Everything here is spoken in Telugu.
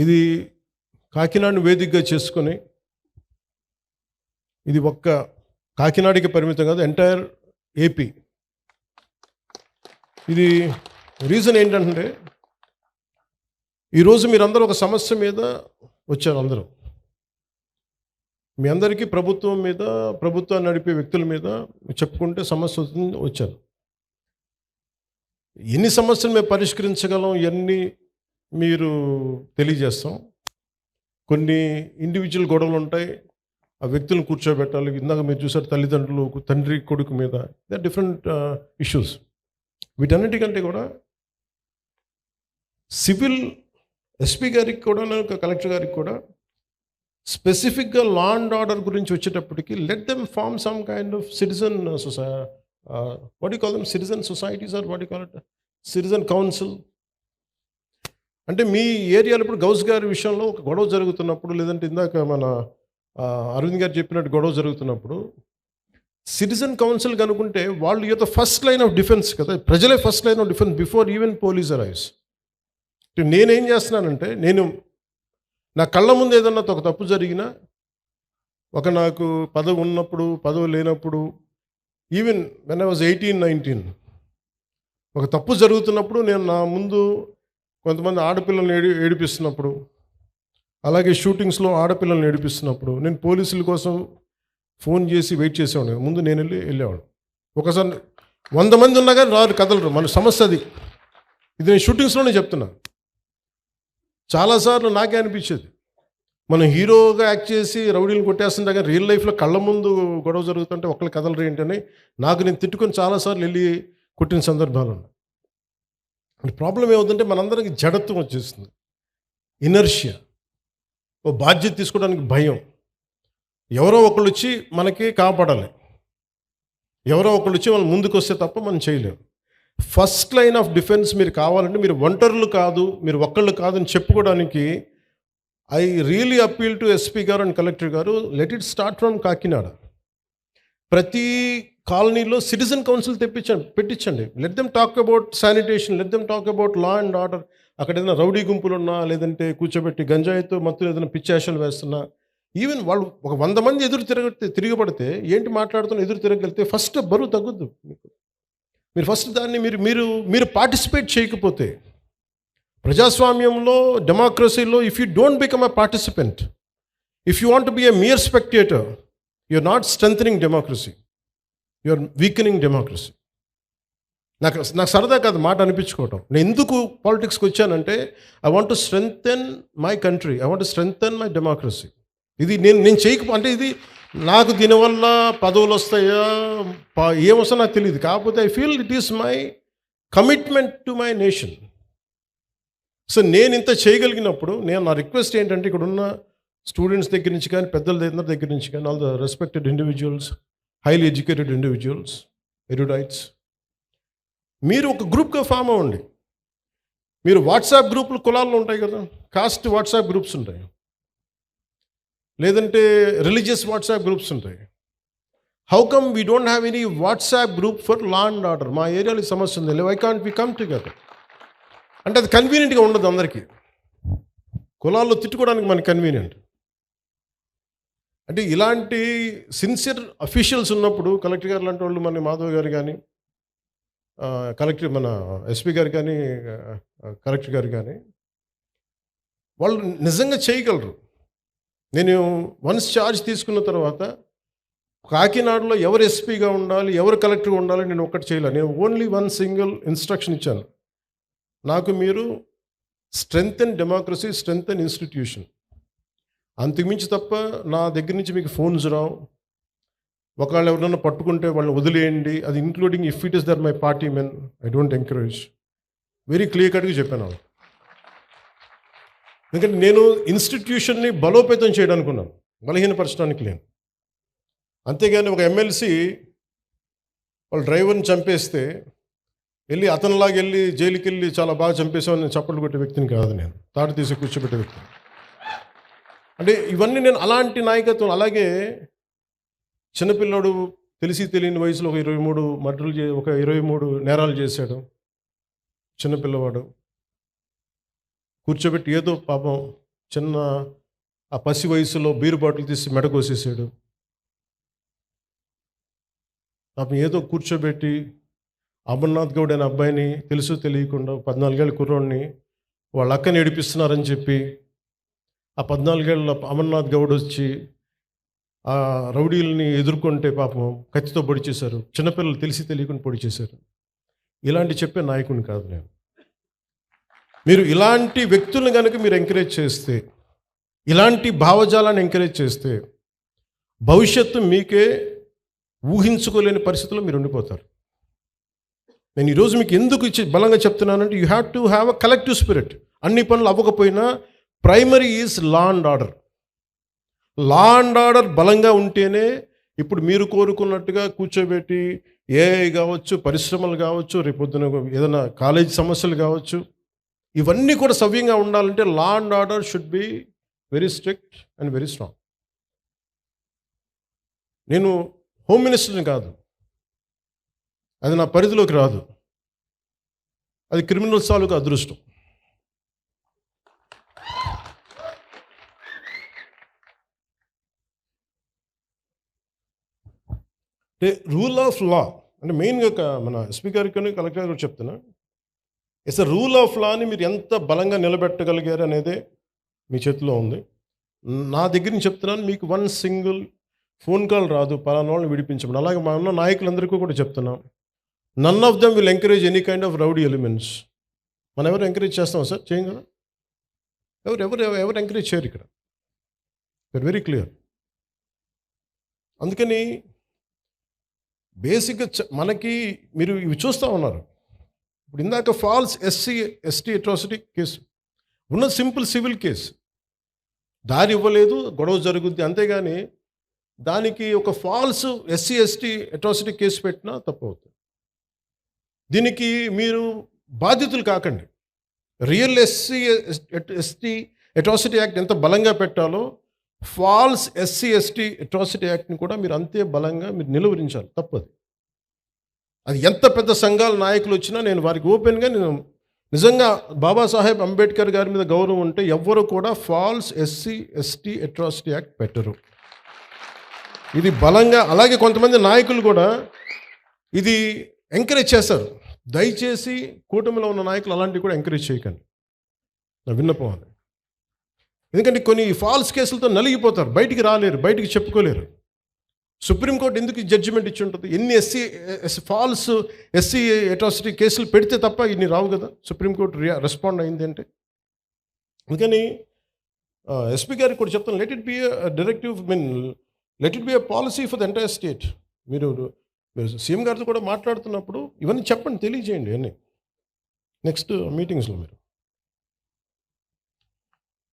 ఇది కాకినాడను వేదికగా చేసుకొని, ఇది ఒక్క కాకినాడకి పరిమితం కాదు, ఎంటైర్ ఏపీ. ఇది రీజన్ ఏంటంటే, ఈరోజు మీరందరూ ఒక సమస్య మీద వచ్చారు. అందరూ మీ అందరికీ ప్రభుత్వం మీద, ప్రభుత్వాన్ని నడిపే వ్యక్తుల మీద చెప్పుకుంటే సమస్య వచ్చారు. ఎన్ని సమస్యలు మేము పరిష్కరించగలం ఇవన్నీ మీరు తెలియజేస్తాం. కొన్ని ఇండివిజువల్ గొడవలు ఉంటాయి, ఆ వ్యక్తులను కూర్చోబెట్టాలి. ఇందాక మీరు చూసారు, తల్లిదండ్రులు తండ్రి కొడుకు మీద, దే డిఫరెంట్ ఇష్యూస్. వీటన్నిటికంటే కూడా సివిల్ ఎస్పీ గారికి కూడా, కలెక్టర్ గారికి కూడా స్పెసిఫిక్గా లా అండ్ ఆర్డర్ గురించి వచ్చేటప్పటికి let them form some kind of citizen what you call them, citizen societies or what you call it, citizen council. అంటే మీ ఏరియాలో ఇప్పుడు గౌస్ గారి విషయంలో ఒక గొడవ జరుగుతున్నప్పుడు, లేదంటే ఇందాక మన అరవింద్ గారు చెప్పినట్టు గొడవ జరుగుతున్నప్పుడు సిటిజన్ కౌన్సిల్ కనుకుంటే వాళ్ళు యొక్క ఫస్ట్ లైన్ ఆఫ్ డిఫెన్స్ కదా, ప్రజలే first line of defence before even police arrives. నేనేం చేస్తున్నానంటే, నేను నా కళ్ళ ముందు ఏదన్నా ఒక తప్పు జరిగినా, నాకు పదవి ఉన్నప్పుడు, పదవి లేనప్పుడు, ఈవెన్ వెన్ ఐ వాజ్ 18-19 ఒక తప్పు జరుగుతున్నప్పుడు నేను నా ముందు కొంతమంది ఆడపిల్లల్ని ఏడిపిస్తున్నప్పుడు, అలాగే షూటింగ్స్లో ఆడపిల్లల్ని ఏడిపిస్తున్నప్పుడు నేను పోలీసుల కోసం ఫోన్ చేసి వెయిట్ చేసేవాడు. ముందు నేను వెళ్ళేవాడు. ఒకసారి 100 మంది ఉన్నా కానీ రారు, కదలరు. మన సమస్య అది. ఇది నేను షూటింగ్స్లోనే చెప్తున్నా. చాలాసార్లు నాకే అనిపించేది, మనం హీరోగా యాక్ట్ చేసి రౌడీలు కొట్టేస్తుంటే కానీ రియల్ లైఫ్లో కళ్ళ ముందు గొడవ జరుగుతుంటే ఒకళ్ళు కదలరు ఏంటని నాకు నేను తిట్టుకొని చాలాసార్లు వెళ్ళి కొట్టిన సందర్భాలు ఉన్నాయి. ప్రాబ్లం ఏమవుతుందంటే మనందరికి జడత్వం వచ్చేస్తుంది, ఇనర్షియా, ఓ బాధ్యత తీసుకోవడానికి భయం. ఎవరో ఒకళ్ళు వచ్చి మనకి కాపాడాలి, ఎవరో ఒకళ్ళు వచ్చి మనం ముందుకు వస్తే తప్ప మనం చేయలేము. ఫస్ట్ లైన్ ఆఫ్ డిఫెన్స్ మీరు కావాలంటే మీరు ఒంటరులు కాదు, మీరు ఒక్కళ్ళు కాదు అని చెప్పుకోవడానికి I really appeal to SP గారు అండ్ కలెక్టర్ గారు, let it start from Kakinada. ప్రతి కాలనీలో సిటిజన్ కౌన్సిల్ పెట్టించండి. Let them talk about sanitation, let them talk about law and order. అక్కడ ఏదైనా రౌడీ గుంపులు ఉన్నా, లేదంటే కూర్చోబెట్టి గంజాయితో మత్తులు ఏదైనా పిచ్చాషలు వేస్తున్నా, ఈవెన్ వాళ్ళు ఒక 100 మంది తిరగబడితే ఏంటి మాట్లాడుతున్నా, ఎదురు తిరగలిగితే ఫస్ట్ బరువు తగ్గుద్దు మీకు. మీరు ఫస్ట్ దాన్ని మీరు పార్టిసిపేట్ చేయకపోతే, ప్రజాస్వామ్యంలో, డెమోక్రసీలో, if you don't become a participant, if you want be a mere spectator, you are not strengthening democracy, you are weakening democracy. నాకు సరదా కాదు మాట అనిపించుకోవటం. నేను ఎందుకు పాలిటిక్స్కి వచ్చానంటే, I want to strengthen my country, I want to strengthen my democracy. ఇది నేను అంటే ఇది నాకు దీనివల్ల పదవులు వస్తాయా ఏమొస్తా నాకు తెలియదు. కాకపోతే I feel it is my commitment to my nation. So నేను ఇంత చేయగలిగినప్పుడు నా రిక్వెస్ట్ ఏంటంటే, ఇక్కడ ఉన్న స్టూడెంట్స్ దగ్గర నుంచి కానీ, పెద్దల దగ్గర నుంచి కానీ, all the respected individuals, highly educated individuals, erudites, మీరు ఒక గ్రూప్గా ఫామ్ అవ్వండి. మీరు వాట్సాప్ గ్రూపులు కులాల్లో ఉంటాయి కదా, కాస్ట్ వాట్సాప్ గ్రూప్స్ ఉంటాయి, లేదంటే రిలీజియస్ వాట్సాప్ గ్రూప్స్ ఉంటాయి. How come we don't have any WhatsApp group for law and order? మా ఏరియాలో సమస్య ఉంది, why can't we come together? అంటే అది కన్వీనియంట్గా ఉండదు అందరికీ. కులాల్లో తిట్టుకోవడానికి మనకి కన్వీనియంట్. అంటే ఇలాంటి సిన్సియర్ అఫీషియల్స్ ఉన్నప్పుడు, కలెక్టర్ గారు లాంటి వాళ్ళు, మన మాధవ్ గారు కానీ, మన ఎస్పీ గారు కానీ, కలెక్టర్ గారు కానీ, వాళ్ళు నిజంగా చేయగలరు. నేను వన్స్ ఛార్జ్ తీసుకున్న తర్వాత కాకినాడలో ఎవరు ఎస్పీగా ఉండాలి, ఎవరు కలెక్టర్గా ఉండాలి నేను ఒక్కటి చేయలేదు. నేను ఓన్లీ వన్ సింగిల్ ఇన్స్ట్రక్షన్ ఇచ్చాను, నాకు మీరు స్ట్రెంథెన్ డెమోక్రసీ, స్ట్రెంథెన్ ఇన్స్టిట్యూషన్, అంతకుమించి తప్ప నా దగ్గర నుంచి మీకు ఫోన్స్ రావు. ఒకవేళ ఎవరైనా పట్టుకుంటే వాళ్ళని వదిలేయండి, అది including if it is there my party men, I don't encourage. Very clear కట్గా చెప్పాను. ఎందుకంటే నేను ఇన్స్టిట్యూషన్ని బలోపేతం చేయడానికి ఉన్నాను, బలహీనపరచడానికి లేను. అంతేగాని ఒక ఎమ్మెల్సీ వాళ్ళ డ్రైవర్ని చంపేస్తే వెళ్ళి అతనిలాగా వెళ్ళి జైలుకి వెళ్ళి చాలా బాగా చంపేసామని నేను చప్పట్లు కొట్టే వ్యక్తిని కాదు, నేను తాడు తీసి కూర్చోబెట్టే వ్యక్తిని. అంటే ఇవన్నీ నేను అలాంటి నాయకత్వం. అలాగే చిన్నపిల్లాడు తెలిసి తెలియని వయసులో ఒక 23 నేరాలు చేశాడు చిన్నపిల్లవాడు. కూర్చోబెట్టి ఏదో పాపం చిన్న ఆ పసి వయసులో బీరు బాటిల్ తీసి మెడకోసేసాడు. పాపం ఏదో కూర్చోబెట్టి అమర్నాథ్ గౌడ్ అనే అబ్బాయిని తెలుసు తెలియకుండా 14 ఏళ్ళ కుర్రోడిని వాళ్ళ అక్కని ఏడిపిస్తున్నారని చెప్పి ఆ 14 ఏళ్ళ అమర్నాథ్ గౌడ్ వచ్చి ఆ రౌడీలని ఎదుర్కొంటే పాపం కత్తితో పొడి చేశారు. చిన్నపిల్లలు తెలిసి తెలియకుండా పొడి చేశారు. ఇలాంటి చెప్పే నాయకుడిని కాదు నేను. మీరు ఇలాంటి వ్యక్తులను కనుక మీరు ఎంకరేజ్ చేస్తే, ఇలాంటి భావజాలాన్ని ఎంకరేజ్ చేస్తే భవిష్యత్తు మీకే ఊహించుకోలేని పరిస్థితుల్లో మీరు ఉండిపోతారు. నేను ఈరోజు మీకు ఎందుకు బలంగా చెప్తున్నానంటే you have to have a collective spirit. అన్ని పనులు అవ్వకపోయినా primary is law and order. Law and order బలంగా ఉంటేనే ఇప్పుడు మీరు కోరుకున్నట్టుగా కూర్చోబెట్టి ఏఐ కావచ్చు, పరిశ్రమలు కావచ్చు, రేపొద్దున ఏదైనా కాలేజీ సమస్యలు కావచ్చు, ఇవన్నీ కూడా సవ్యంగా ఉండాలంటే లా and order should be very strict and very strong. నేను హోమ్ మినిస్టర్ని కాదు, అది నా పరిధిలోకి రాదు. అది క్రిమినల్స్ తాలూకు అదృష్టం. అంటే రూల్ ఆఫ్ లా అంటే మెయిన్గా మన ఎస్పీ గారికి కలెక్టర్ గారికి చెప్తున్నా, ఇట్స్ అ రూల్ ఆఫ్ లాని మీరు ఎంత బలంగా నిలబెట్టగలిగారు అనేదే మీ చేతిలో ఉంది. నా దగ్గర నుంచి చెప్తున్నాను, మీకు వన్ సింగిల్ ఫోన్ కాల్ రాదు పలానా వాళ్ళని విడిపించమని. అలాగే మా ఉన్న నాయకులందరికీ కూడా చెప్తున్నాం, none of them will encourage any kind of rowdy elements. మనం ఎవరు ఎంకరేజ్ చేస్తాం సార్? చేయం కదా. ఎవరు ఎంకరేజ్ చేయరు ఇక్కడ. Very clear. అందుకని బేసిక్గా మనకి మీరు ఇవి చూస్తూ ఉన్నారు. ఇప్పుడు ఇందాక ఫాల్స్ ఎస్టీ అట్రాసిటీ కేసు ఉన్న సింపుల్ సివిల్ కేసు, దారి ఇవ్వలేదు, గొడవ జరుగుద్ది, అంతేగాని దానికి ఒక ఫాల్స్ ఎస్టీ అట్రాసిటీ కేసు పెట్టినా తప్పు అవుతుంది. దీనికి మీరు బాధితులు కాకండి. రియల్ ఎస్టీ అట్రాసిటీ యాక్ట్ ఎంత బలంగా పెట్టాలో ఫాల్స్ ఎస్టీ అట్రాసిటీ యాక్ట్ని కూడా మీరు అంతే బలంగా మీరు నిలువరించాలి. తప్పది. అది ఎంత పెద్ద సంఘాల నాయకులు వచ్చినా నేను వారికి ఓపెన్గా, నేను నిజంగా బాబాసాహెబ్ అంబేద్కర్ గారి మీద గౌరవం ఉంటే ఎవ్వరు కూడా ఫాల్స్ ఎస్టీ అట్రాసిటీ యాక్ట్ పెట్టరు. ఇది బలంగా, అలాగే కొంతమంది నాయకులు కూడా ఇది ఎంకరేజ్ చేస్తారు. దయచేసి కూటమిలో ఉన్న నాయకులు అలాంటివి కూడా ఎంకరేజ్ చేయకండి, నా విన్నపం అది. ఎందుకంటే కొన్ని ఫాల్స్ కేసులతో నలిగిపోతారు, బయటికి రాలేరు, బయటికి చెప్పుకోలేరు. సుప్రీంకోర్టు ఎందుకు జడ్జిమెంట్ ఇచ్చి ఉంటుంది? ఎన్ని ఫాల్స్ ఎస్సీ అట్రాసిటీ కేసులు పెడితే తప్ప ఇన్ని రావు కదా. సుప్రీంకోర్టు రెస్పాండ్ అయింది అంటే. అందుకని ఎస్పీ గారికి కూడా చెప్తాను, let it be directive, let it be a policy for the entire state. మీరు సీఎం గారితో కూడా మాట్లాడుతున్నప్పుడు ఇవన్నీ చెప్పండి, తెలియజేయండి అన్నీ నెక్స్ట్ మీటింగ్స్లో మీరు.